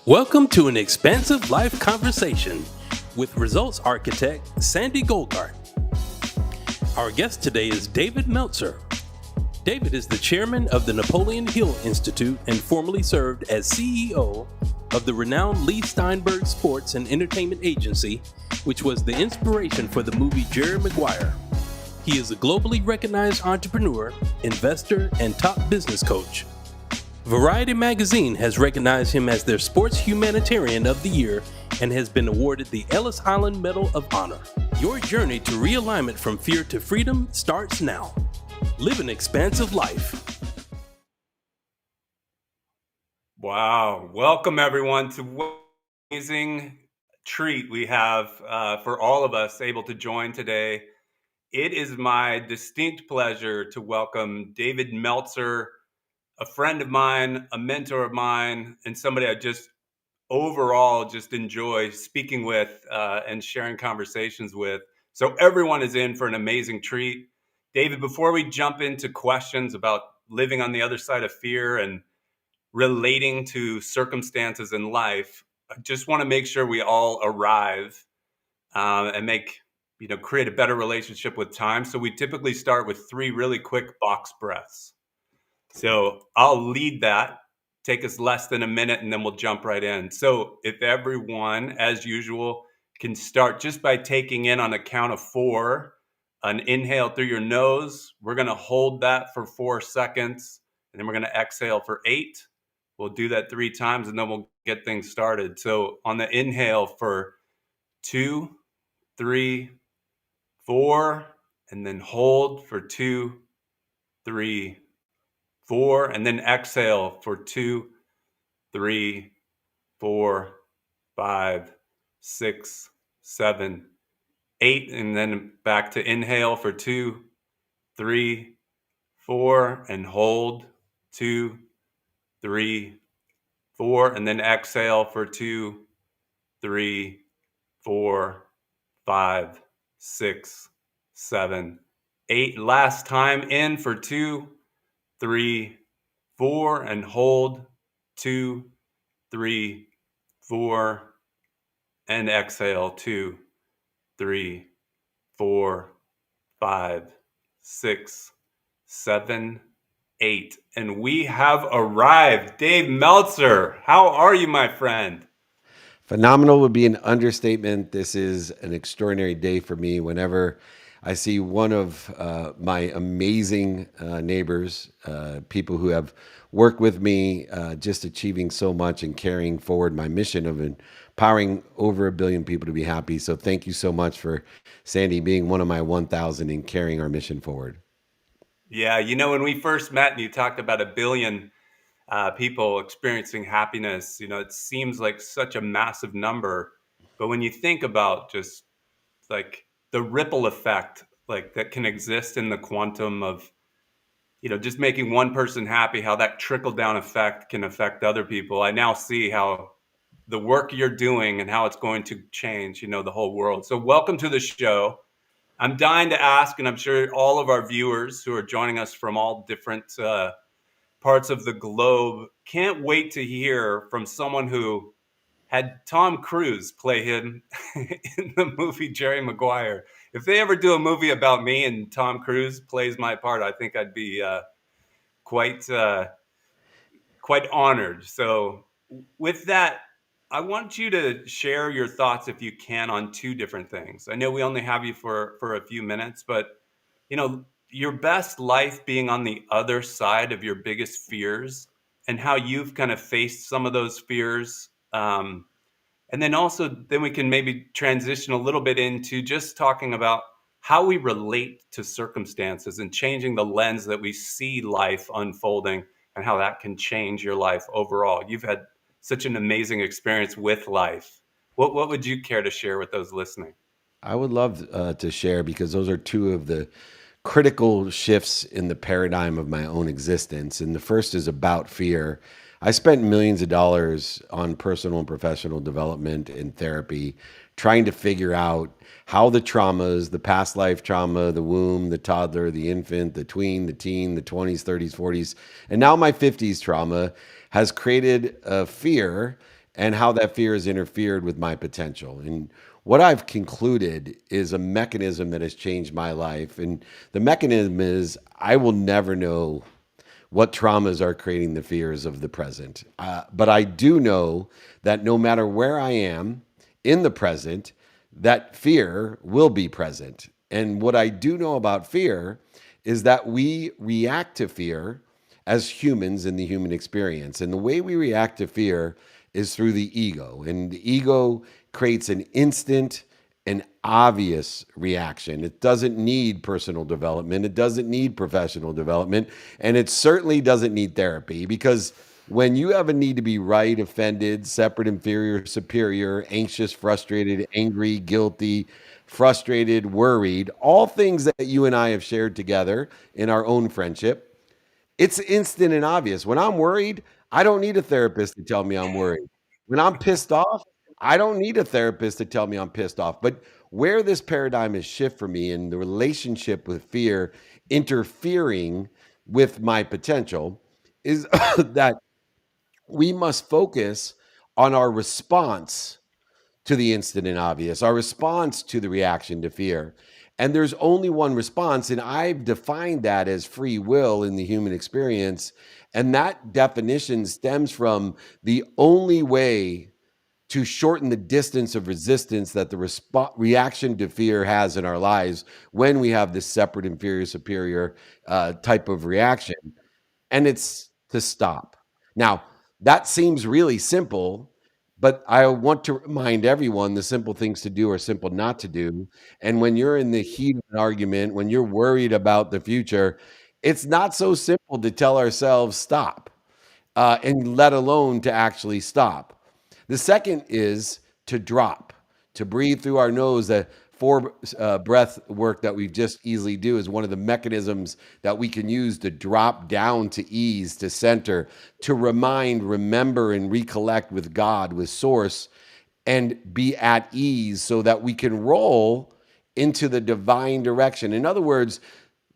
Welcome to an expansive life conversation with results architect SANDE GOLGART. Our guest today is David Meltzer. David is the chairman of the Napoleon Hill Institute and formerly served as CEO of the renowned Leigh Steinberg Sports and Entertainment Agency, which was the inspiration for the movie Jerry Maguire. He is a globally recognized entrepreneur, investor, and top business coach. Variety magazine has recognized him as their Sports Humanitarian of the Year and has been awarded the Ellis Medal of Honor. Your journey to realignment from fear to freedom starts now. Live an expansive life. Wow. Welcome, everyone, to what an amazing treat we have for all of us able to join today. It is my distinct pleasure to welcome David Meltzer, a friend of mine, a mentor of mine, and somebody I just overall just enjoy speaking with and sharing conversations with. So everyone is in for an amazing treat. David, before we jump into questions about living on the other side of fear and relating to circumstances in life, I just want to make sure we all arrive and create a better relationship with time. So we typically start with 3 really quick box breaths. So I'll lead that, take us less than a minute, and then we'll jump right in. So if everyone, as usual, can start just by taking in on a count of 4, an inhale through your nose. We're going to hold that for 4 seconds, and then we're going to exhale for 8. We'll do that 3 times, and then we'll get things started. So on the inhale for 2, 3, 4, and then hold for 2, 3, 4, and then exhale for 2, 3, 4, 5, 6, 7, 8, and then back to inhale for 2, 3, 4, and hold 2, 3, 4, and then exhale for 2, 3, 4, 5, 6, 7, 8. Last time, in for 2, 3, 4, and hold 2, 3, 4, and exhale 2, 3, 4, 5, 6, 7, 8. And we have arrived. Dave Meltzer, how are you, my friend? Phenomenal would be an understatement. This is an extraordinary day for me. Whenever I see one of my amazing neighbors, people who have worked with me, just achieving so much and carrying forward my mission of empowering over 1 billion people to be happy. So thank you so much for SANDE being one of my 1,000 and carrying our mission forward. Yeah, when we first met and you talked about 1 billion people experiencing happiness, it seems like such a massive number. But when you think about just like the ripple effect like that can exist in the quantum of, just making one person happy, how that trickle down effect can affect other people. I now see how the work you're doing and how it's going to change, the whole world. So welcome to the show. I'm dying to ask, and I'm sure all of our viewers who are joining us from all different parts of the globe can't wait to hear from someone who had Tom Cruise play him in the movie Jerry Maguire. If they ever do a movie about me and Tom Cruise plays my part, I think I'd be quite honored. So with that, I want you to share your thoughts, if you can, on 2 different things. I know we only have you for a few minutes, but your best life being on the other side of your biggest fears and how you've kind of faced some of those fears. And then we can maybe transition a little bit into just talking about how we relate to circumstances and changing the lens that we see life unfolding and how that can change your life overall. You've had such an amazing experience with life. What would you care to share with those listening? I would love to share, because those are 2 of the critical shifts in the paradigm of my own existence. And the first is about fear. I spent millions of dollars on personal and professional development and therapy, trying to figure out how the traumas, the past life trauma, the womb, the toddler, the infant, the tween, the teen, the 20s, 30s, 40s, and now my 50s trauma has created a fear and how that fear has interfered with my potential. And what I've concluded is a mechanism that has changed my life. And the mechanism is I will never know what traumas are creating the fears of the present. But I do know that no matter where I am in the present, that fear will be present. And what I do know about fear is that we react to fear as humans in the human experience. And the way we react to fear is through the ego. And the ego creates an instant and obvious reaction. It doesn't need personal development. It doesn't need professional development. And it certainly doesn't need therapy, because when you have a need to be right, offended, separate, inferior, superior, anxious, frustrated, angry, guilty, frustrated, worried, all things that you and I have shared together in our own friendship, it's instant and obvious. When I'm worried, I don't need a therapist to tell me I'm worried. When I'm pissed off, I don't need a therapist to tell me I'm pissed off. But where this paradigm is shift for me in the relationship with fear interfering with my potential is that we must focus on our response to the instant and obvious, our response to the reaction to fear. And there's only one response, and I've defined that as free will in the human experience. And that definition stems from the only way to shorten the distance of resistance that the reaction to fear has in our lives when we have this separate, inferior, superior type of reaction, and it's to stop. Now, that seems really simple, but I want to remind everyone the simple things to do are simple not to do. And when you're in the heat of an argument, when you're worried about the future, it's not so simple to tell ourselves stop, and let alone to actually stop. The second is to drop, to breathe through our nose. The four breath work that we just easily do is one of the mechanisms that we can use to drop down to ease, to center, to remind, remember, and recollect with God, with Source, and be at ease so that we can roll into the divine direction. In other words,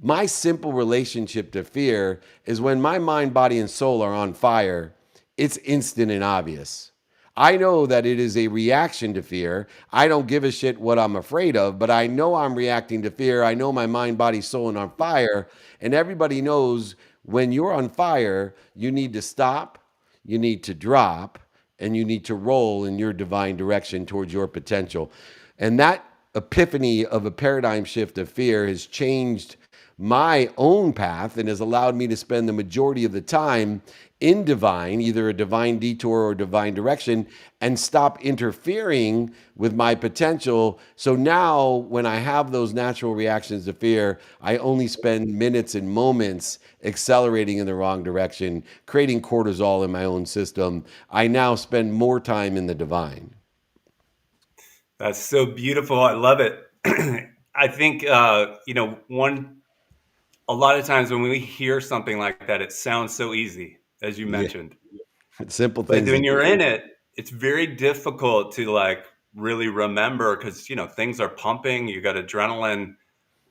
my simple relationship to fear is when my mind, body, and soul are on fire, it's instant and obvious. I know that it is a reaction to fear. I don't give a shit what I'm afraid of, but I know I'm reacting to fear. I know my mind, body, soul are on fire. And everybody knows when you're on fire, you need to stop, you need to drop, and you need to roll in your divine direction towards your potential. And that epiphany of a paradigm shift of fear has changed my own path and has allowed me to spend the majority of the time in divine, either a divine detour or divine direction, and stop interfering with my potential. So now when I have those natural reactions to fear, I only spend minutes and moments accelerating in the wrong direction, creating cortisol in my own system. I now spend more time in the divine. That's so beautiful. I love it. I think, a lot of times when we hear something like that, it sounds so easy, as you mentioned. Simple But things. when you're in it, it's very difficult to really remember because, things are pumping, you got adrenaline.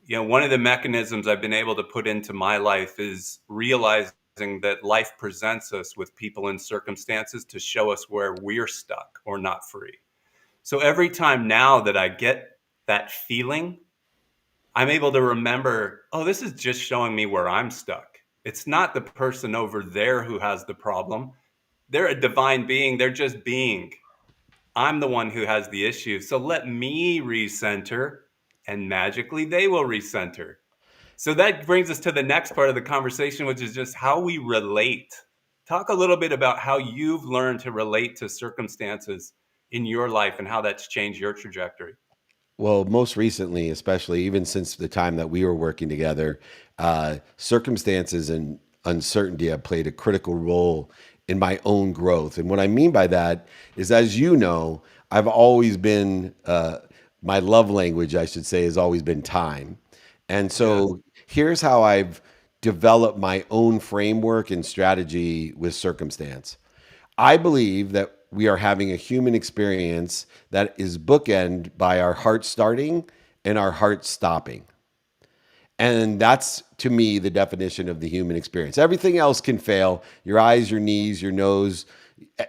One of the mechanisms I've been able to put into my life is realizing that life presents us with people and circumstances to show us where we're stuck or not free. So every time now that I get that feeling, I'm able to remember, oh, this is just showing me where I'm stuck. It's not the person over there who has the problem. They're a divine being. They're just being. I'm the one who has the issue. So let me recenter, and magically they will recenter. So that brings us to the next part of the conversation, which is just how we relate. Talk a little bit about how you've learned to relate to circumstances in your life and how that's changed your trajectory. Well, most recently, especially even since the time that we were working together, circumstances and uncertainty have played a critical role in my own growth. And what I mean by that is, as you know, I've always been, my love language, I should say, has always been time. And so here's how I've developed my own framework and strategy with circumstance. I believe that we are having a human experience that is bookended by our heart starting and our heart stopping. And that's, to me, the definition of the human experience. Everything else can fail. Your eyes, your knees, your nose,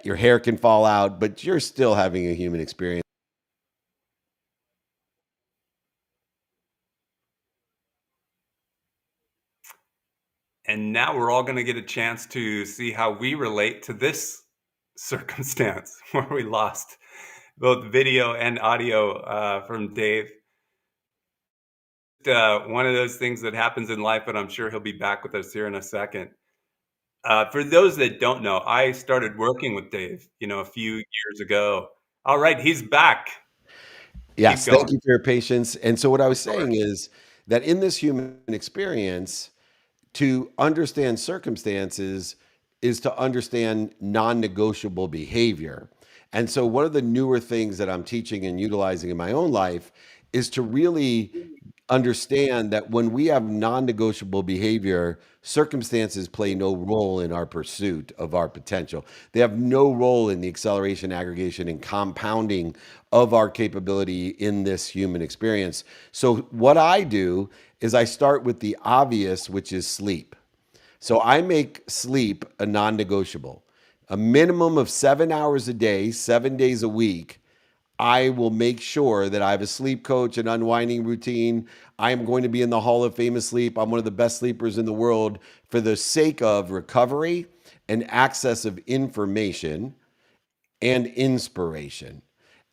Your hair can fall out, but you're still having a human experience. And now we're all going to get a chance to see how we relate to this circumstance where we lost both video and audio from Dave. One of those things that happens in life, but I'm sure he'll be back with us here in a second. For those that don't know, I started working with Dave, a few years ago. All right, he's back. Keep Yes, thank going. you for your patience. And so, what I was Sure. saying is that in this human experience, to understand circumstances is to understand non-negotiable behavior. And so one of the newer things that I'm teaching and utilizing in my own life is to really understand that when we have non-negotiable behavior, circumstances play no role in our pursuit of our potential. They have no role in the acceleration, aggregation, and compounding of our capability in this human experience. So what I do is I start with the obvious, which is sleep. So I make sleep a non-negotiable. A minimum of 7 hours a day, 7 days a week. I will make sure that I have a sleep coach, an unwinding routine. I am going to be in the Hall of Fame of Sleep. I'm one of the best sleepers in the world for the sake of recovery and access of information and inspiration.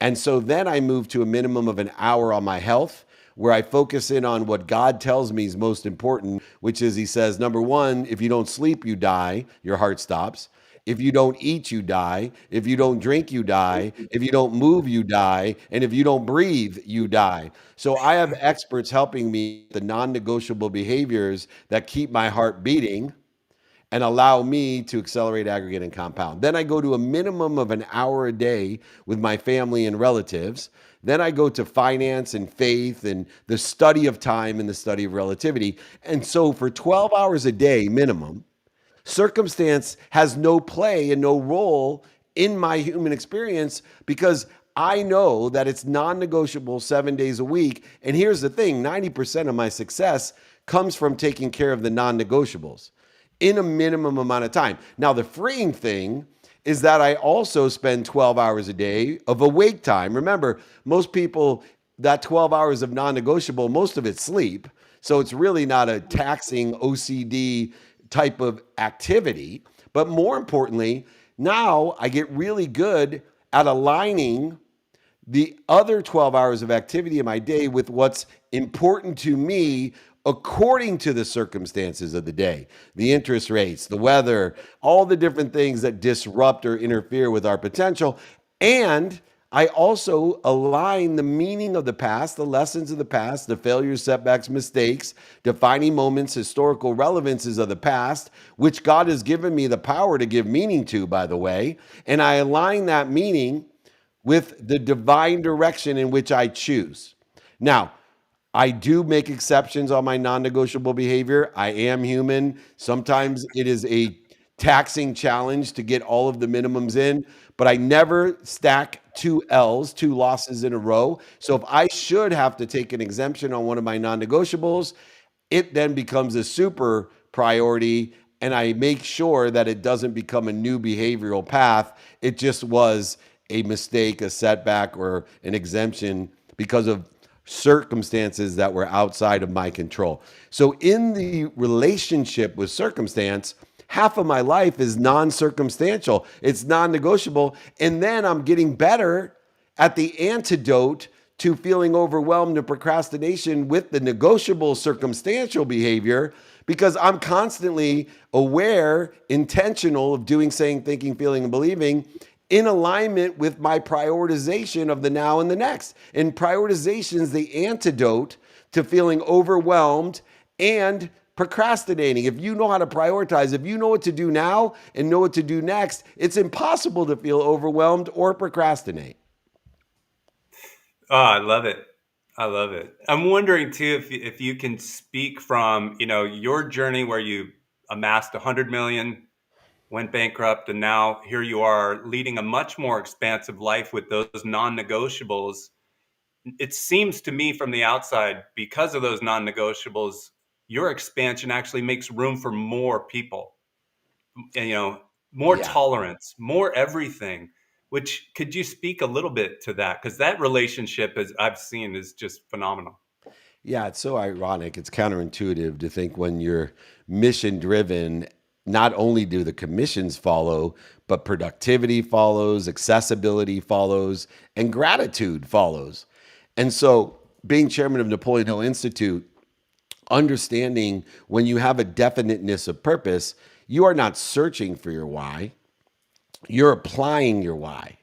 And so then I move to a minimum of an hour on my health, where I focus in on what God tells me is most important, which is He says, number one, if you don't sleep, you die, your heart stops. If you don't eat, you die. If you don't drink, you die. If you don't move, you die. And if you don't breathe, you die. So I have experts helping me with the non-negotiable behaviors that keep my heart beating and allow me to accelerate, aggregate, and compound. Then I go to a minimum of an hour a day with my family and relatives. Then I go to finance and faith and the study of time and the study of relativity. And so for 12 hours a day minimum, circumstance has no play and no role in my human experience because I know that it's non-negotiable 7 days a week. And here's the thing, 90% of my success comes from taking care of the non-negotiables in a minimum amount of time. Now, the freeing thing is that I also spend 12 hours a day of awake time. Remember, most people, that 12 hours of non-negotiable, most of it's sleep. So it's really not a taxing OCD type of activity. But more importantly, now I get really good at aligning the other 12 hours of activity in my day with what's important to me according to the circumstances of the day, the interest rates, the weather, all the different things that disrupt or interfere with our potential. And I also align the meaning of the past, the lessons of the past, the failures, setbacks, mistakes, defining moments, historical relevances of the past, which God has given me the power to give meaning to, by the way. And I align that meaning with the divine direction in which I choose. Now, I do make exceptions on my non-negotiable behavior. I am human. Sometimes it is a taxing challenge to get all of the minimums in, but I never stack two L's, two losses in a row. So if I should have to take an exemption on one of my non-negotiables, it then becomes a super priority, and I make sure that it doesn't become a new behavioral path. It just was a mistake, a setback, or an exemption because of circumstances that were outside of my control. So in the relationship with circumstance, half of my life is non-circumstantial. It's non-negotiable. And then I'm getting better at the antidote to feeling overwhelmed and procrastination with the negotiable circumstantial behavior because I'm constantly aware, intentional of doing, saying, thinking, feeling, and believing in alignment with my prioritization of the now and the next. And prioritization is the antidote to feeling overwhelmed and procrastinating. If you know how to prioritize, if you know what to do now and know what to do next, it's impossible to feel overwhelmed or procrastinate. Oh, I love it. I love it. I'm wondering too if you can speak from your journey where you amassed 100 million, went bankrupt, and now here you are leading a much more expansive life with those non-negotiables. It seems to me from the outside, because of those non-negotiables, your expansion actually makes room for more people. And, more Yeah. tolerance, more everything. Which, could you speak a little bit to that? Because that relationship, as I've seen, is just phenomenal. Yeah, it's so ironic. It's counterintuitive to think when you're mission driven, not only do the commissions follow, but productivity follows, accessibility follows, and gratitude follows. And so, being chairman of Napoleon Hill Institute, understanding when you have a definiteness of purpose, you are not searching for your why, you're applying your why.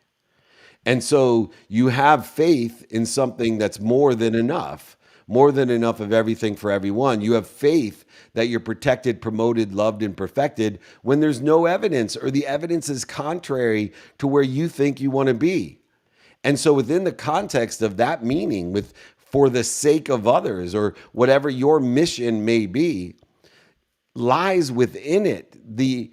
And so you have faith in something that's more than enough of everything for everyone. You have faith that you're protected, promoted, loved, and perfected when there's no evidence or the evidence is contrary to where you think you want to be. And so within the context of that meaning, with for the sake of others or whatever your mission may be, lies within it the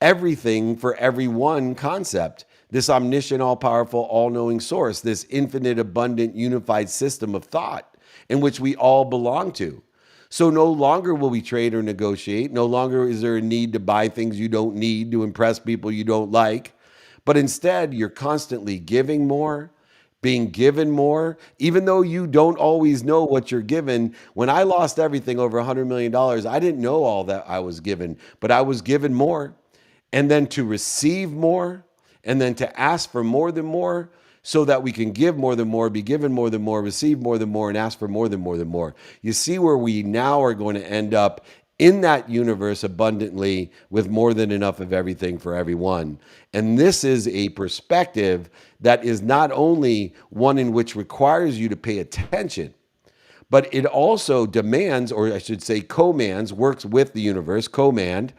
everything for everyone concept, this omniscient, all powerful, all knowing source, this infinite, abundant, unified system of thought in which we all belong to. So no longer will we trade or negotiate. No longer is there a need to buy things you don't need to impress people you don't like. But instead, you're constantly giving more, being given more, even though you don't always know what you're given. When I lost everything over $100 million, I didn't know all that I was given, but I was given more. And then to receive more, and then to ask for more than more, so that we can give more than more, be given more than more, receive more than more, and ask for more than more than more. You see where we now are going to end up in that universe abundantly with more than enough of everything for everyone. And this is a perspective that is not only one in which requires you to pay attention, but it also demands, or I should say commands, works with the universe, command,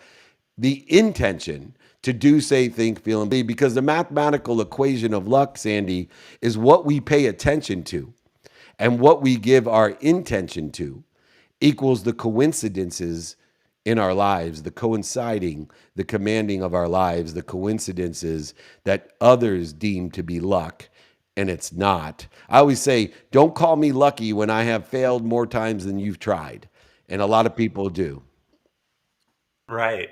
the intention to do, say, think, feel, and be, because the mathematical equation of luck, Sandy, is what we pay attention to and what we give our intention to equals the coincidences in our lives, the coinciding, the commanding of our lives, the coincidences that others deem to be luck, and it's not. I always say, don't call me lucky when I have failed more times than you've tried. And a lot of people do. Right.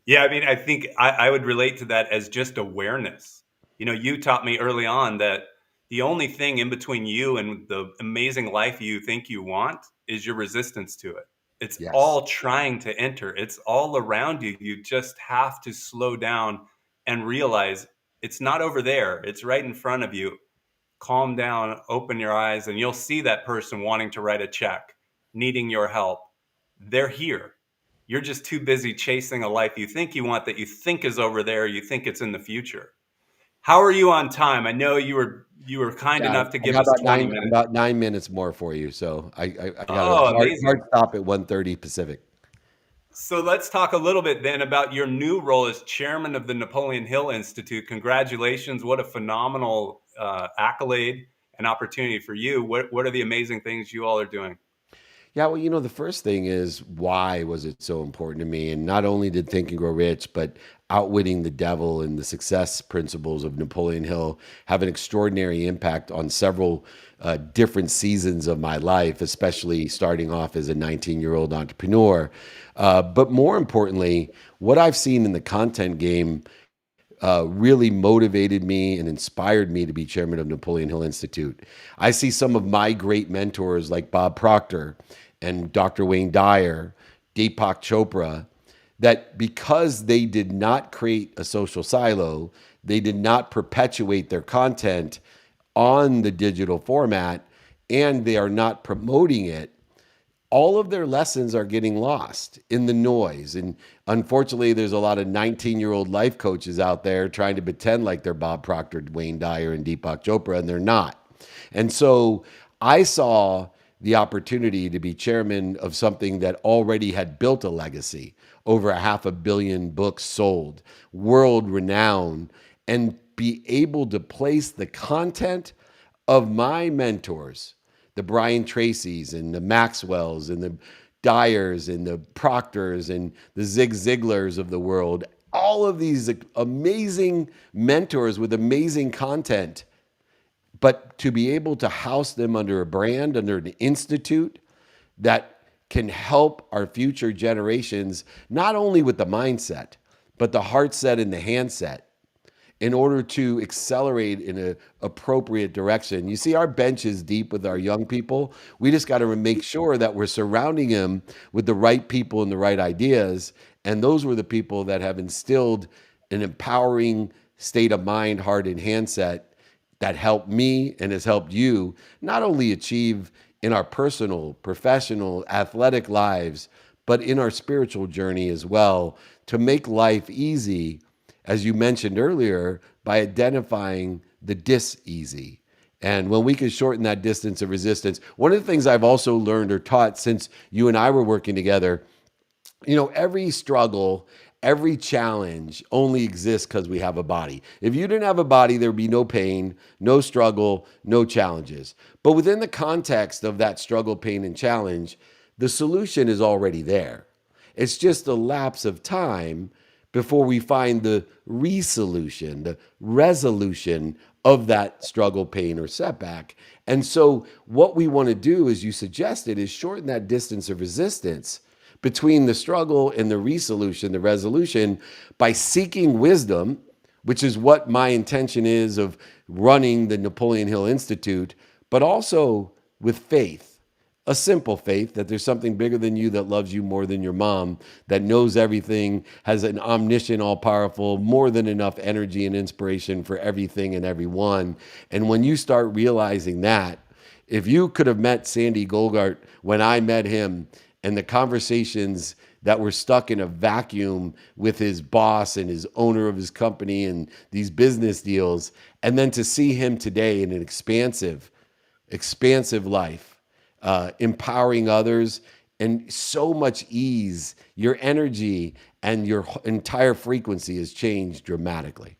Yeah, I mean, I think I would relate to that as just awareness. You taught me early on that the only thing in between you and the amazing life you think you want is your resistance to it. It's Yes. all trying to enter. It's all around you. You just have to slow down and realize it's not over there. It's right in front of you. Calm down, open your eyes, and you'll see that person wanting to write a check, needing your help. They're here. You're just too busy chasing a life you think you want, that you think is over there, you think it's in the future. How are you on time? I know you were kind Yeah, enough to I give got us 20 minutes. about 9 minutes more for you. So I got a Oh, hard amazing. stop at 1:30 Pacific. So let's talk a little bit then about your new role as chairman of the Napoleon Hill Institute. Congratulations. What a phenomenal accolade and opportunity for you. What are the amazing things you all are doing? Yeah, well, the first thing is, why was it so important to me? And not only did Think and Grow Rich, but Outwitting the Devil and the success principles of Napoleon Hill have an extraordinary impact on several different seasons of my life, especially starting off as a 19-year-old entrepreneur. But more importantly, what I've seen in the content game really motivated me and inspired me to be chairman of Napoleon Hill Institute. I see some of my great mentors like Bob Proctor and Dr. Wayne Dyer, Deepak Chopra, that because they did not create a social silo, they did not perpetuate their content on the digital format, and they are not promoting it, all of their lessons are getting lost in the noise. And unfortunately, there's a lot of 19-year-old life coaches out there trying to pretend like they're Bob Proctor, Wayne Dyer, and Deepak Chopra, and they're not. And so I saw the opportunity to be chairman of something that already had built a legacy, over 500 million books sold, world renowned, and be able to place the content of my mentors, the Brian Tracys and the Maxwells and the Dyers and the Proctors and the Zig Ziglars of the world, all of these amazing mentors with amazing content, but to be able to house them under a brand, under an institute that can help our future generations, not only with the mindset, but the heart set and the handset in order to accelerate in an appropriate direction. You see, our bench is deep with our young people. We just got to make sure that we're surrounding them with the right people and the right ideas. And those were the people that have instilled an empowering state of mind, heart, and handset that helped me and has helped you not only achieve in our personal, professional, athletic lives, but in our spiritual journey as well, to make life easy, as you mentioned earlier, by identifying the dis-easy. And when we can shorten that distance of resistance, one of the things I've also learned or taught since you and I were working together, every struggle, every challenge only exists because we have a body. If you didn't have a body, there would be no pain, no struggle, no challenges. But within the context of that struggle, pain, and challenge, the solution is already there. It's just a lapse of time before we find the resolution, the resolution of that struggle, pain, or setback. And so what we want to do, as you suggested, is shorten that distance of resistance between the struggle and the resolution, the resolution, by seeking wisdom, which is what my intention is of running the Napoleon Hill Institute, but also with faith. A simple faith that there's something bigger than you that loves you more than your mom, that knows everything, has an omniscient, all-powerful, more than enough energy and inspiration for everything and everyone. And when you start realizing that, if you could have met Sande Golgart when I met him, and the conversations that were stuck in a vacuum with his boss and his owner of his company and these business deals, and then to see him today in an expansive life, empowering others, and so much ease, your energy and your entire frequency has changed dramatically.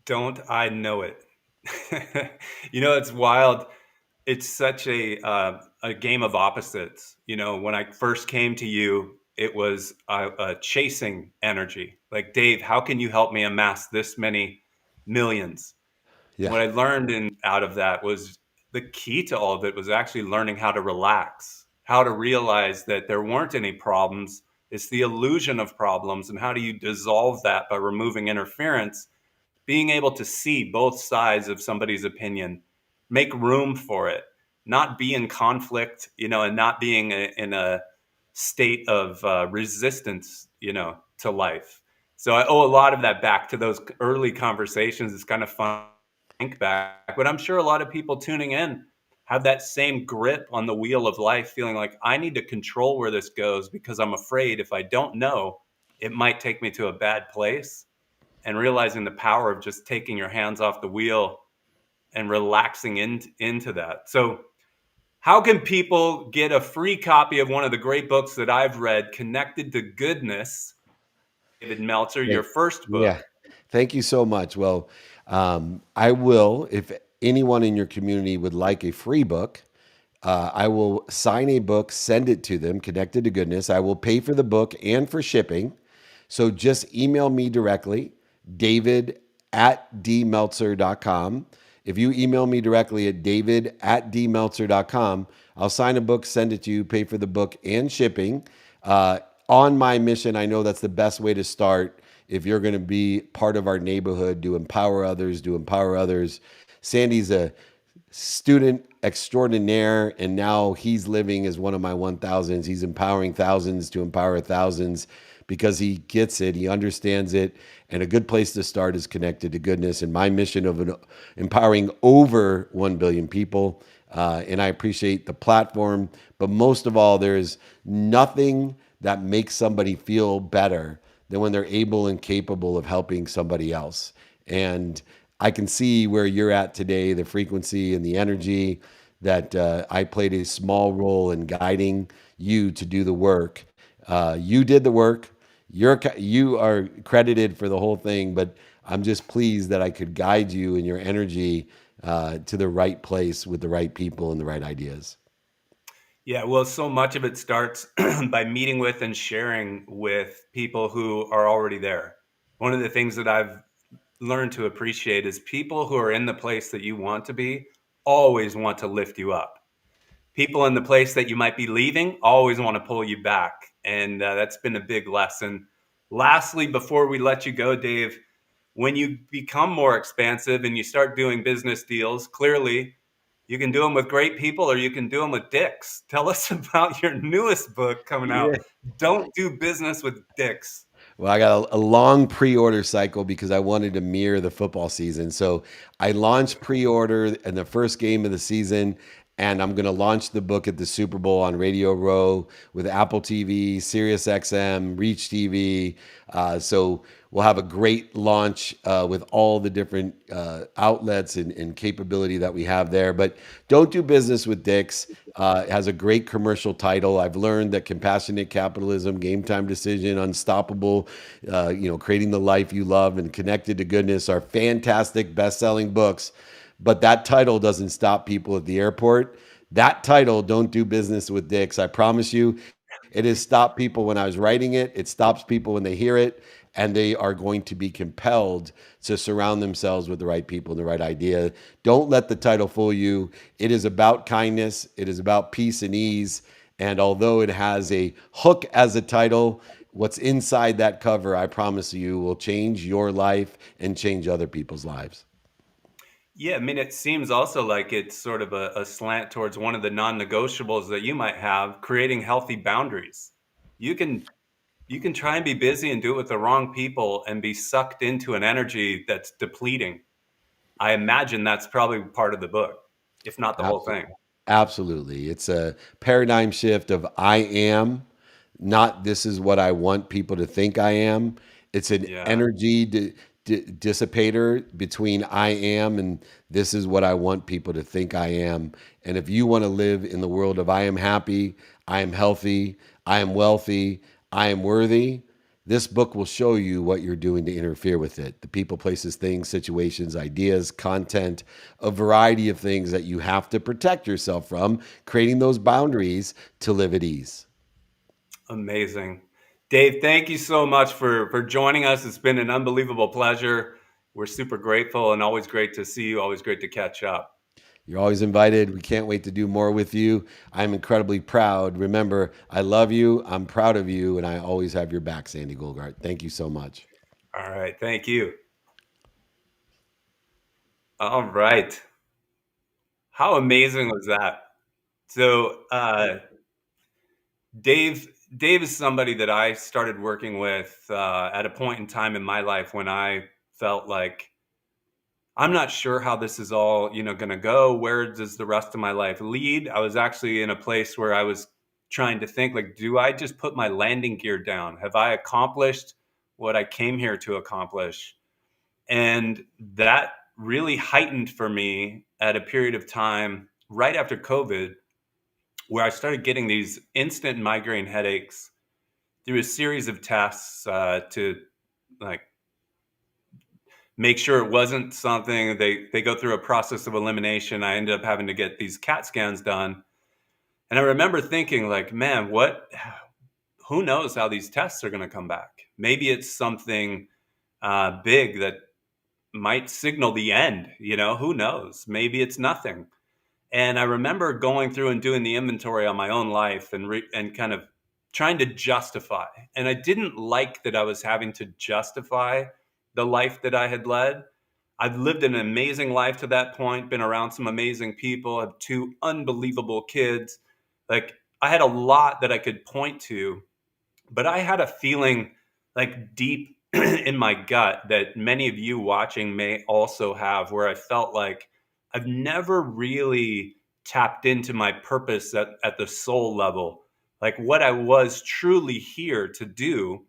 Don't I know it? It's wild. It's such a game of opposites. When I first came to you, it was a chasing energy. Like, Dave, how can you help me amass this many millions? Yeah. What I learned out of that was the key to all of it was actually learning how to relax, how to realize that there weren't any problems. It's the illusion of problems. And how do you dissolve that by removing interference? Being able to see both sides of somebody's opinion, make room for it, not be in conflict, and not being in a state of resistance, to life. So I owe a lot of that back to those early conversations. It's kind of fun to think back, but I'm sure a lot of people tuning in have that same grip on the wheel of life, feeling like I need to control where this goes because I'm afraid if I don't know, it might take me to a bad place. And realizing the power of just taking your hands off the wheel and relaxing into that. So how can people get a free copy of one of the great books that I've read, Connected to Goodness, David Meltzer, your first book? Yeah. Thank you so much. Well, I will, if anyone in your community would like a free book, I will sign a book, send it to them, Connected to Goodness. I will pay for the book and for shipping. So just email me directly, david@dmeltzer.com. If you email me directly at david@dmeltzer.com, I'll sign a book, send it to you, pay for the book and shipping. On my mission, I know that's the best way to start if you're going to be part of our neighborhood, to empower others. Sandy's a student extraordinaire, and now he's living as one of my 1,000s. He's empowering thousands to empower thousands because he gets it, he understands it, and a good place to start is Connected to Goodness and my mission of empowering over 1 billion people. And I appreciate the platform, but most of all, there's nothing that makes somebody feel better than when they're able and capable of helping somebody else. And I can see where you're at today, the frequency and the energy that I played a small role in guiding you to do the work. You did the work. You are credited for the whole thing, but I'm just pleased that I could guide you and your energy to the right place with the right people and the right ideas. Yeah, well, so much of it starts by meeting with and sharing with people who are already there. One of the things that I've learned to appreciate is people who are in the place that you want to be always want to lift you up. People in the place that you might be leaving always want to pull you back. And that's been a big lesson Lastly, before we let you go, Dave, when you become more expansive and you start doing business deals, clearly you can do them with great people or you can do them with dicks. Tell us about your newest book coming out, Yeah. Don't Do Business with Dicks. Well, I got a long pre-order cycle because I wanted to mirror the football season. So I launched pre-order in the first game of the season, and I'm going to launch the book at the Super Bowl on Radio Row with Apple TV, Sirius XM, Reach TV. So we'll have a great launch with all the different outlets and capability that we have there. But Don't Do Business with Dicks has a great commercial title. I've learned that Compassionate Capitalism, Game Time Decision, Unstoppable, Creating the Life You Love, and Connected to Goodness are fantastic best-selling books. But that title doesn't stop people at the airport. That title, Don't Do Business with Dicks, I promise you, it has stopped people when I was writing it. It stops people when they hear it, and they are going to be compelled to surround themselves with the right people and the right idea. Don't let the title fool you. It is about kindness. It is about peace and ease. And although it has a hook as a title, what's inside that cover, I promise you, will change your life and change other people's lives. Yeah, I mean, it seems also like it's sort of a slant towards one of the non-negotiables that you might have, creating healthy boundaries. You can you can try and be busy and do it with the wrong people and be sucked into an energy that's depleting. I imagine that's probably part of the book, if not the whole Absolutely. thing. Absolutely. It's a paradigm shift of I am, not this is what I want people to think I am. It's an Yeah. energy dissipator between I am and this is what I want people to think I am. And if you want to live in the world of I am happy, I am healthy, I am wealthy, I am worthy, this book will show you what you're doing to interfere with it. The people, places, things, situations, ideas, content, a variety of things that you have to protect yourself from, creating those boundaries to live at ease. Amazing. Dave, thank you so much for joining us. It's been an unbelievable pleasure. We're super grateful and always great to see you, always great to catch up. You're always invited. We can't wait to do more with you. I'm incredibly proud. Remember, I love you. I'm proud of you. And I always have your back, Sandy Golgart. Thank you so much. All right. Thank you. All right. How amazing was that? So, Dave is somebody that I started working with at a point in time in my life when I felt like I'm not sure how this is all going to go. Where does the rest of my life lead? I was actually in a place where I was trying to think like, do I just put my landing gear down? Have I accomplished what I came here to accomplish? And that really heightened for me at a period of time right after COVID, where I started getting these instant migraine headaches through a series of tests to like make sure it wasn't something they go through a process of elimination. I ended up having to get these CAT scans done. And I remember thinking like, man, who knows how these tests are going to come back? Maybe it's something big that might signal the end, who knows? Maybe it's nothing. And I remember going through and doing the inventory on my own life and kind of trying to justify. And I didn't like that I was having to justify the life that I had led. I've lived an amazing life to that point, been around some amazing people, have two unbelievable kids. Like I had a lot that I could point to, but I had a feeling like deep in my gut that many of you watching may also have, where I felt like I've never really tapped into my purpose at the soul level, like what I was truly here to do.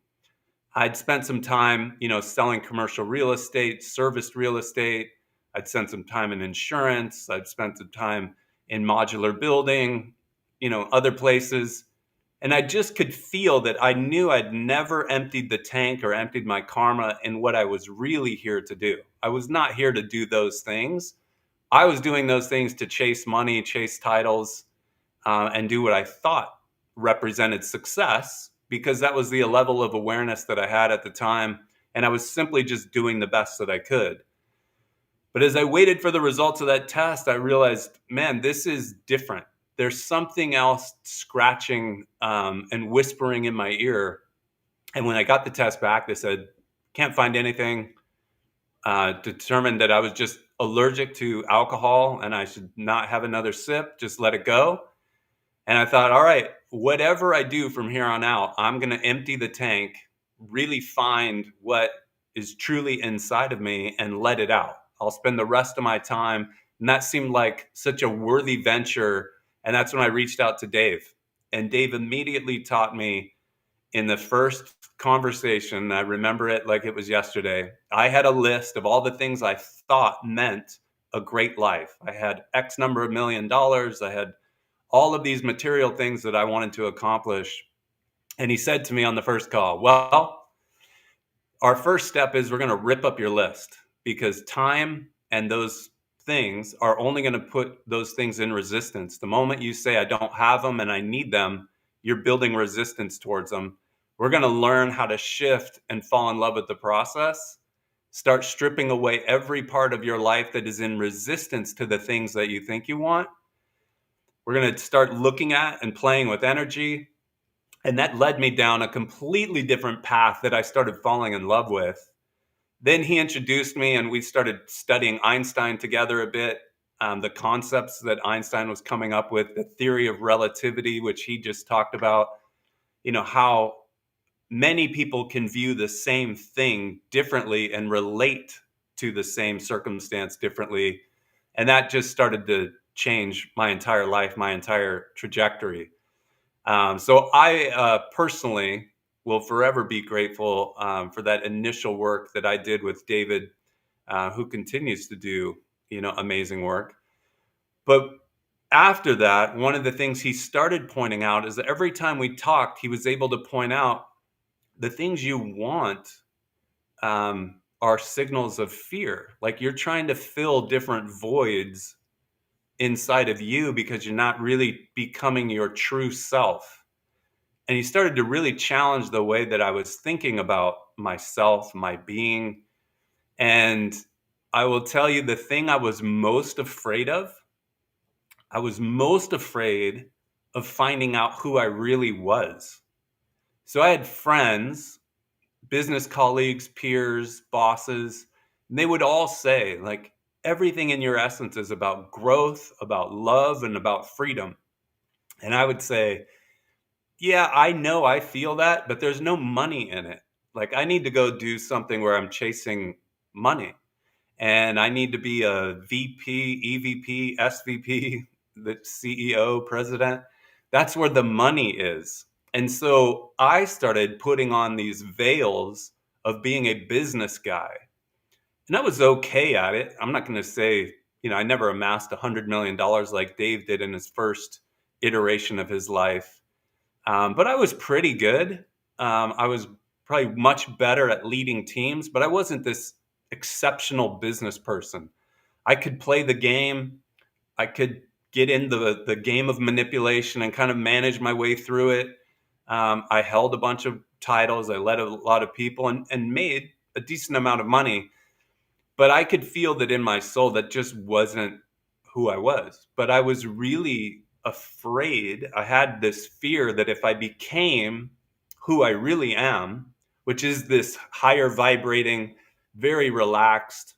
I'd spent some time, selling commercial real estate, serviced real estate. I'd spent some time in insurance. I'd spent some time in modular building, other places. And I just could feel that I knew I'd never emptied the tank or emptied my karma in what I was really here to do. I was not here to do those things. I was doing those things to chase money, chase titles, and do what I thought represented success because that was the level of awareness that I had at the time. And I was simply just doing the best that I could. But as I waited for the results of that test, I realized, man, this is different. There's something else scratching and whispering in my ear And when I got the test back, they said, can't find anything. Determined that I was just allergic to alcohol and I should not have another sip, just let it go. And I thought, all right, whatever I do from here on out, I'm going to empty the tank, really find what is truly inside of me and let it out. I'll spend the rest of my time. And that seemed like such a worthy venture. And that's when I reached out to Dave. And Dave immediately taught me in the first conversation, I remember it like it was yesterday. I had a list of all the things I thought meant a great life. I had X number of $1 million. I had all of these material things that I wanted to accomplish. And he said to me on the first call, well, our first step is we're going to rip up your list, because time and those things are only going to put those things in resistance. The moment you say, I don't have them and I need them, you're building resistance towards them. We're going to learn how to shift and fall in love with the process. Start stripping away every part of your life that is in resistance to the things that you think you want. We're going to start looking at and playing with energy. And that led me down a completely different path that I started falling in love with. Then he introduced me and we started studying Einstein together a bit. The concepts that Einstein was coming up with, the theory of relativity, which he just talked about, how many people can view the same thing differently and relate to the same circumstance differently. And that just started to change my entire life, my entire trajectory. So I personally will forever be grateful for that initial work that I did with David, who continues to do, amazing work. But after that, one of the things he started pointing out is that every time we talked, he was able to point out the things you want are signals of fear. Like you're trying to fill different voids inside of you because you're not really becoming your true self. And he started to really challenge the way that I was thinking about myself, my being. And I will tell you, the thing I was most afraid of, I was most afraid of finding out who I really was. So I had friends, business colleagues, peers, bosses, and they would all say, like, everything in your essence is about growth, about love, and about freedom. And I would say, yeah, I know I feel that, but there's no money in it. Like, I need to go do something where I'm chasing money. And I need to be a VP, EVP, SVP, the CEO, president. That's where the money is. And so I started putting on these veils of being a business guy. And I was okay at it. I'm not going to say, I never amassed $100 million like Dave did in his first iteration of his life. But I was pretty good. I was probably much better at leading teams, but I wasn't this exceptional business person. I could play the game. I could get into the game of manipulation and kind of manage my way through it. I held a bunch of titles. I led a lot of people and made a decent amount of money. But I could feel that in my soul that just wasn't who I was. But I was really afraid. I had this fear that if I became who I really am, which is this higher vibrating, very relaxed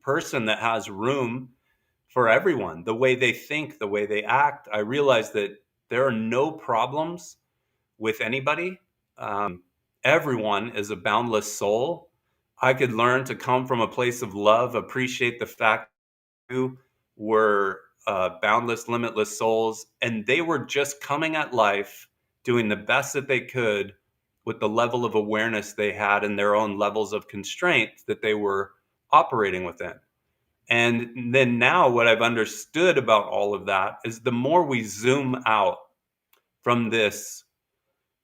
person that has room for everyone, the way they think, the way they act, I realized that there are no problems with anybody. Everyone is a boundless soul. I could learn to come from a place of love, appreciate the fact that you were boundless, limitless souls, and they were just coming at life, doing the best that they could with the level of awareness they had and their own levels of constraint that they were operating within. And then now what I've understood about all of that is the more we zoom out from this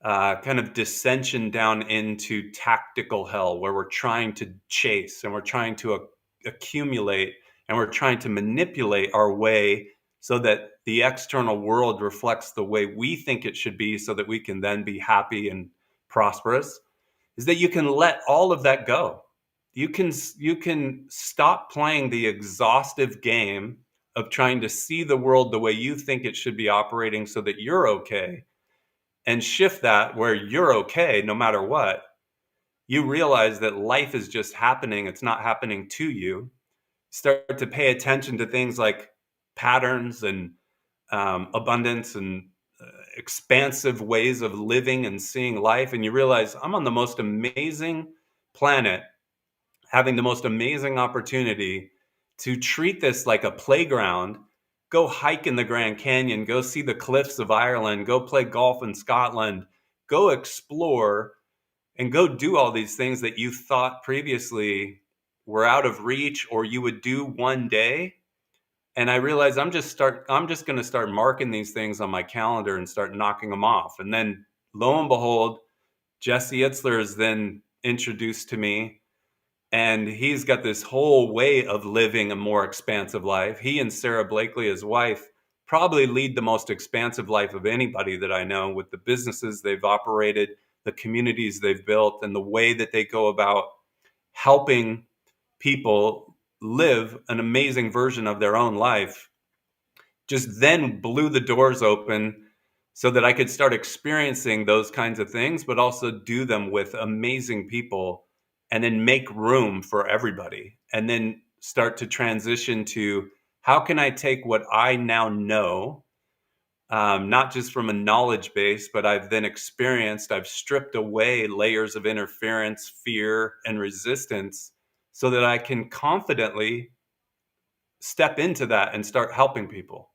kind of dissension down into tactical hell, where we're trying to chase and we're trying to accumulate and we're trying to manipulate our way so that the external world reflects the way we think it should be so that we can then be happy and prosperous, is that you can let all of that go. You can stop playing the exhaustive game of trying to see the world the way you think it should be operating so that you're okay. and shift that where you're okay no matter what, you realize that life is just happening. It's not happening to you. Start to pay attention to things like patterns and abundance and expansive ways of living and seeing life. And you realize I'm on the most amazing planet, having the most amazing opportunity to treat this like a playground. Go hike in the Grand Canyon, go see the cliffs of Ireland, go play golf in Scotland, go explore and go do all these things that you thought previously were out of reach or you would do one day. And I realized I'm just going to start marking these things on my calendar and start knocking them off. And then lo and behold, Jesse Itzler is then introduced to me, and he's got this whole way of living a more expansive life. He and Sarah Blakely, his wife, probably lead the most expansive life of anybody that I know, with the businesses they've operated, the communities they've built, and the way that they go about helping people live an amazing version of their own life. Just then blew the doors open so that I could start experiencing those kinds of things, but also do them with amazing people, and then make room for everybody, and then start to transition to how can I take what I now know, not just from a knowledge base, but I've then experienced, I've stripped away layers of interference, fear, and resistance so that I can confidently step into that and start helping people.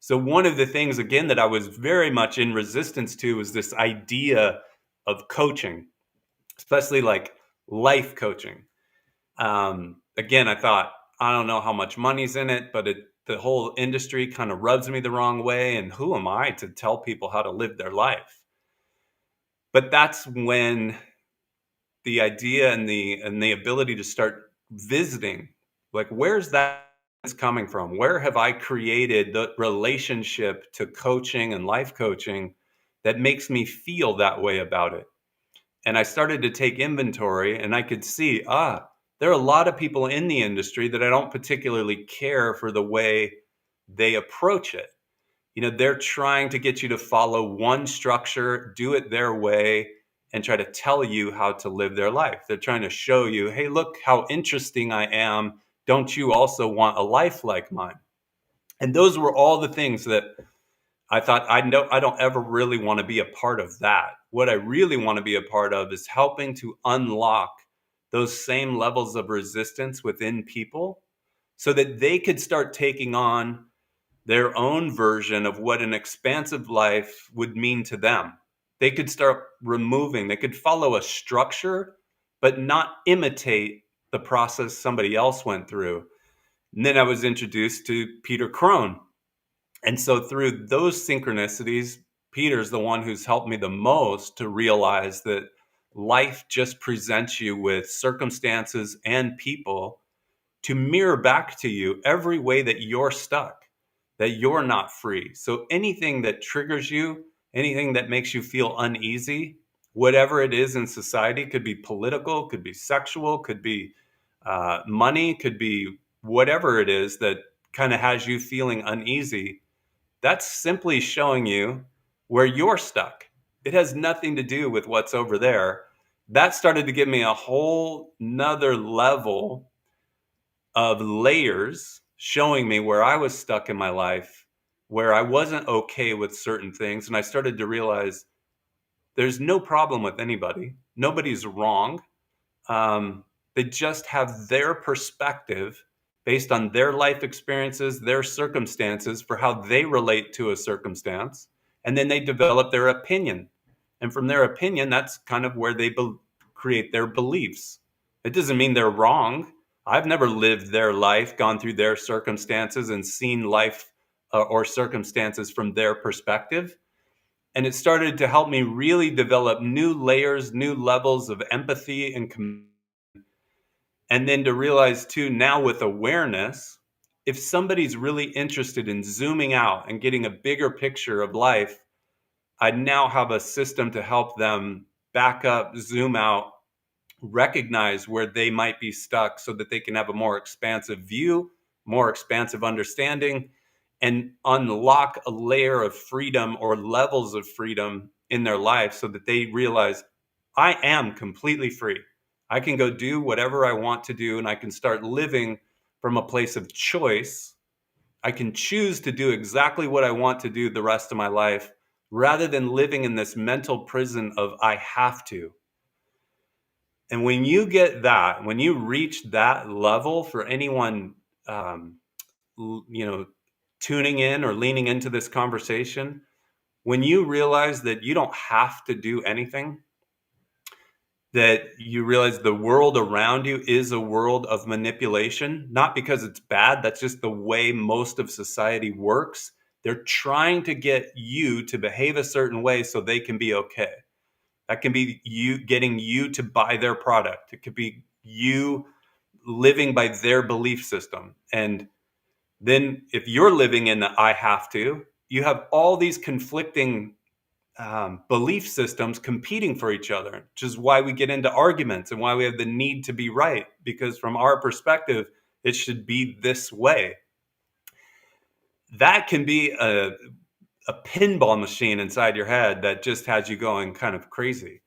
So one of the things, again, that I was very much in resistance to was this idea of coaching, especially like life coaching. Again, I thought, I don't know how much money's in it, but the whole industry kind of rubs me the wrong way. And who am I to tell people how to live their life? But that's when the idea and the ability to start visiting, like, where's that coming from? Where have I created the relationship to coaching and life coaching that makes me feel that way about it? And I started to take inventory, and I could see, there are a lot of people in the industry that I don't particularly care for the way they approach it. You know, they're trying to get you to follow one structure, do it their way, and try to tell you how to live their life. They're trying to show you, hey, look how interesting I am. Don't you also want a life like mine? And those were all the things that I thought, I don't ever really want to be a part of that. What I really want to be a part of is helping to unlock those same levels of resistance within people so that they could start taking on their own version of what an expansive life would mean to them. They could start removing, they could follow a structure, but not imitate the process somebody else went through. And then I was introduced to Peter Crone. And so through those synchronicities, Peter's the one who's helped me the most to realize that life just presents you with circumstances and people to mirror back to you every way that you're stuck, that you're not free. So anything that triggers you, anything that makes you feel uneasy, whatever it is in society, could be political, could be sexual, could be money, could be whatever it is that kind of has you feeling uneasy. That's simply showing you where you're stuck. It has nothing to do with what's over there. That started to give me a whole nother level of layers showing me where I was stuck in my life, where I wasn't okay with certain things. And I started to realize there's no problem with anybody. Nobody's wrong. They just have their perspective based on their life experiences, their circumstances, for how they relate to a circumstance. And then they develop their opinion. And from their opinion, that's kind of where they create their beliefs. It doesn't mean they're wrong. I've never lived their life, gone through their circumstances, and seen life or circumstances from their perspective. And it started to help me really develop new layers, new levels of empathy and then to realize too, now with awareness, if somebody's really interested in zooming out and getting a bigger picture of life, I now have a system to help them back up, zoom out, recognize where they might be stuck so that they can have a more expansive view, more expansive understanding, and unlock a layer of freedom or levels of freedom in their life so that they realize I am completely free. I can go do whatever I want to do, and I can start living from a place of choice. I can choose to do exactly what I want to do the rest of my life rather than living in this mental prison of I have to. And when you get that, when you reach that level, for anyone, um, tuning in or leaning into this conversation, when you realize that you don't have to do anything, that you realize the world around you is a world of manipulation, not because it's bad, that's just the way most of society works. They're trying to get you to behave a certain way so they can be okay. That can be you getting you to buy their product. It could be you living by their belief system. And then if you're living in the I have to, you have all these conflicting belief systems competing for each other, which is why we get into arguments and why we have the need to be right, because from our perspective, it should be this way. That can be a pinball machine inside your head that just has you going kind of crazy.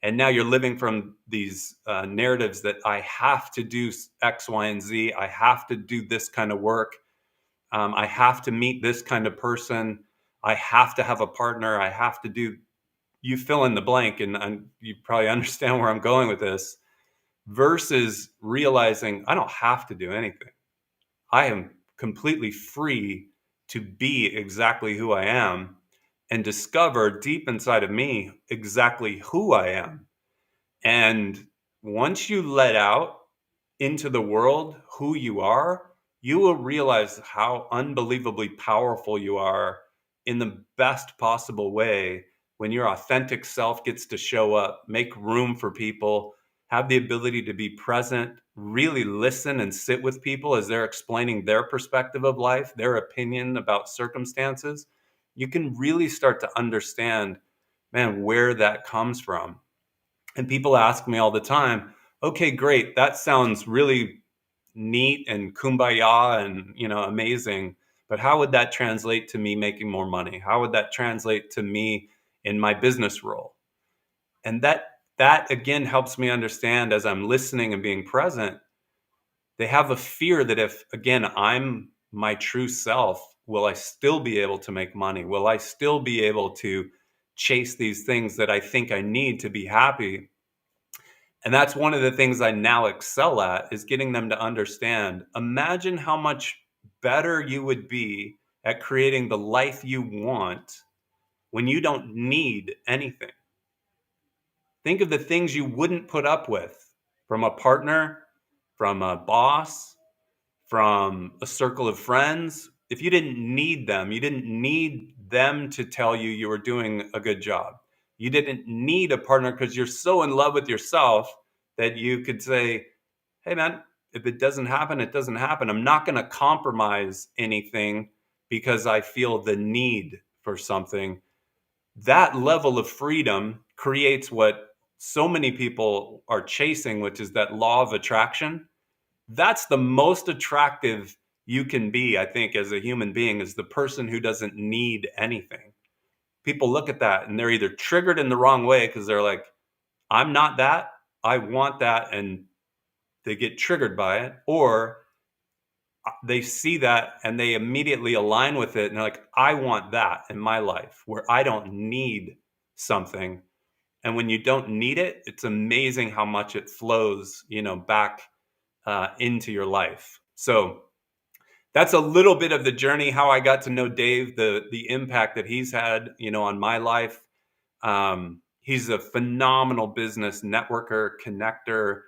And now you're living from these narratives that I have to do X, Y, and Z. I have to do this kind of work. I have to meet this kind of person. I have to have a partner. I have to do, you fill in the blank, and you probably understand where I'm going with this, versus realizing I don't have to do anything. I am completely free to be exactly who I am and discover deep inside of me exactly who I am. And once you let out into the world who you are, you will realize how unbelievably powerful you are in the best possible way when your authentic self gets to show up, make room for people, have the ability to be present, really listen and sit with people as they're explaining their perspective of life, their opinion about circumstances. You can really start to understand, man, where that comes from. And people ask me all the time, okay, great, that sounds really neat and kumbaya and amazing, but how would that translate to me making more money? How would that translate to me in my business role? And that again helps me understand, as I'm listening and being present, they have a fear that if, again, I'm my true self, will I still be able to make money? Will I still be able to chase these things that I think I need to be happy? And that's one of the things I now excel at, is getting them to understand. Imagine how much better you would be at creating the life you want when you don't need anything. Think of the things you wouldn't put up with from a partner, from a boss, from a circle of friends. If you didn't need them, you didn't need them to tell you you were doing a good job. You didn't need a partner because you're so in love with yourself that you could say, hey man, if it doesn't happen, it doesn't happen. I'm not going to compromise anything because I feel the need for something. That level of freedom creates what so many people are chasing, which is that law of attraction. That's the most attractive you can be, I think, as a human being, is the person who doesn't need anything. People look at that and they're either triggered in the wrong way because they're like, I'm not that, I want that, and they get triggered by it, or they see that and they immediately align with it and they're like, I want that in my life where I don't need something. And when you don't need it, it's amazing how much it flows, back into your life. So that's a little bit of the journey, how I got to know Dave, the impact that he's had, on my life. He's a phenomenal business networker, connector,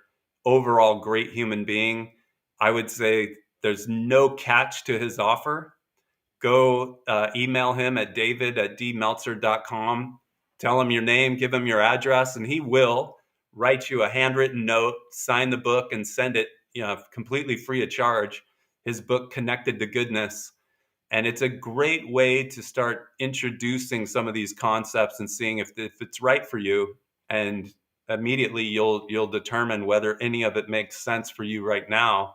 overall great human being. I would say there's no catch to his offer. Go email him at david@dmeltzer.com. Tell him your name, give him your address, and he will write you a handwritten note, sign the book, and send it, completely free of charge. His book, Connected to Goodness. And it's a great way to start introducing some of these concepts and seeing if it's right for you. And immediately you'll determine whether any of it makes sense for you right now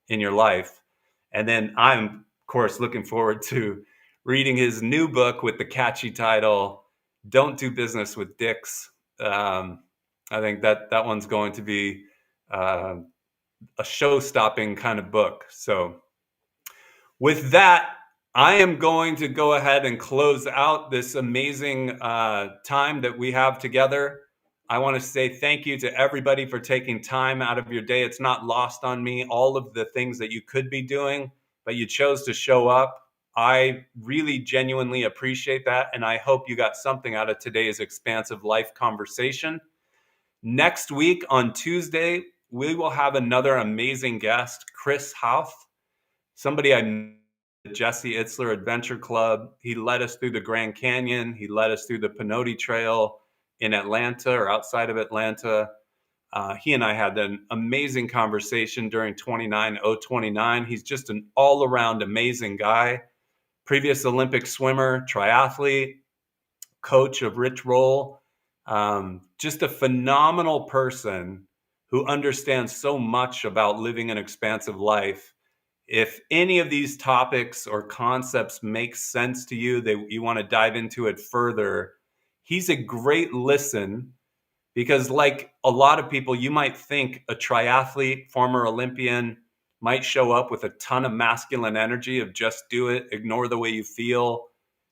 in your life. And then I'm, of course, looking forward to reading his new book with the catchy title, Don't Do Business with Dicks. I think that one's going to be a show-stopping kind of book. So with that, I am going to go ahead and close out this amazing time that we have together. I want to say thank you to everybody for taking time out of your day. It's not lost on me, all of the things that you could be doing, but you chose to show up. I really genuinely appreciate that, and I hope you got something out of today's expansive life conversation. Next week on Tuesday, we will have another amazing guest, Chris Houth, somebody I met at Jesse Itzler Adventure Club. He led us through the Grand Canyon. He led us through the Pinoti Trail in Atlanta or outside of Atlanta. He and I had an amazing conversation during 29. He's just an all-around amazing guy. Previous Olympic swimmer, triathlete, coach of Rich Roll. Just a phenomenal person who understands so much about living an expansive life. If any of these topics or concepts make sense to you, you want to dive into it further, he's a great listen, because like a lot of people, you might think a triathlete, former Olympian, might show up with a ton of masculine energy of just do it, ignore the way you feel.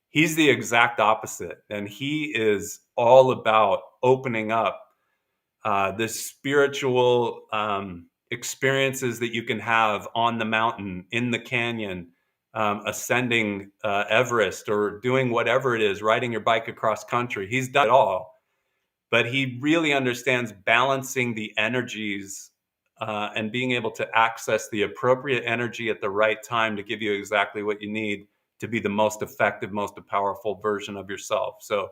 He's the exact opposite. And he is all about opening up the spiritual experiences that you can have on the mountain, in the canyon, ascending Everest, or doing whatever it is, riding your bike across country. He's done it all, but he really understands balancing the energies and being able to access the appropriate energy at the right time to give you exactly what you need to be the most effective, most powerful version of yourself. So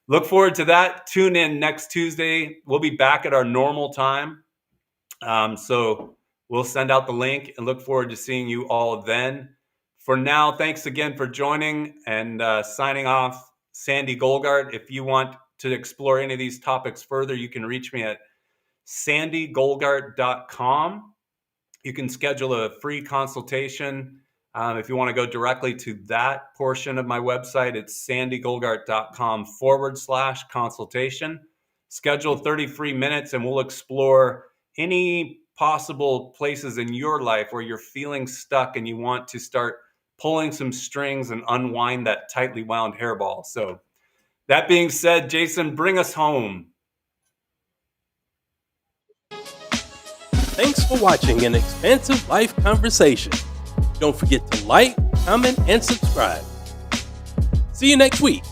look forward to that. Tune in next Tuesday. We'll be back at our normal time. So we'll send out the link and look forward to seeing you all then. For now, thanks again for joining, and signing off, Sande Golgart. If you want to explore any of these topics further, you can reach me at sandegolgart.com. You can schedule a free consultation. If you want to go directly to that portion of my website, it's sandegolgart.com/consultation. Schedule 30 free minutes and we'll explore any possible places in your life where you're feeling stuck and you want to start pulling some strings and unwind that tightly wound hairball. So that being said, Jason, bring us home. Thanks for watching an expansive life conversation. Don't forget to like, comment, and subscribe. See you next week.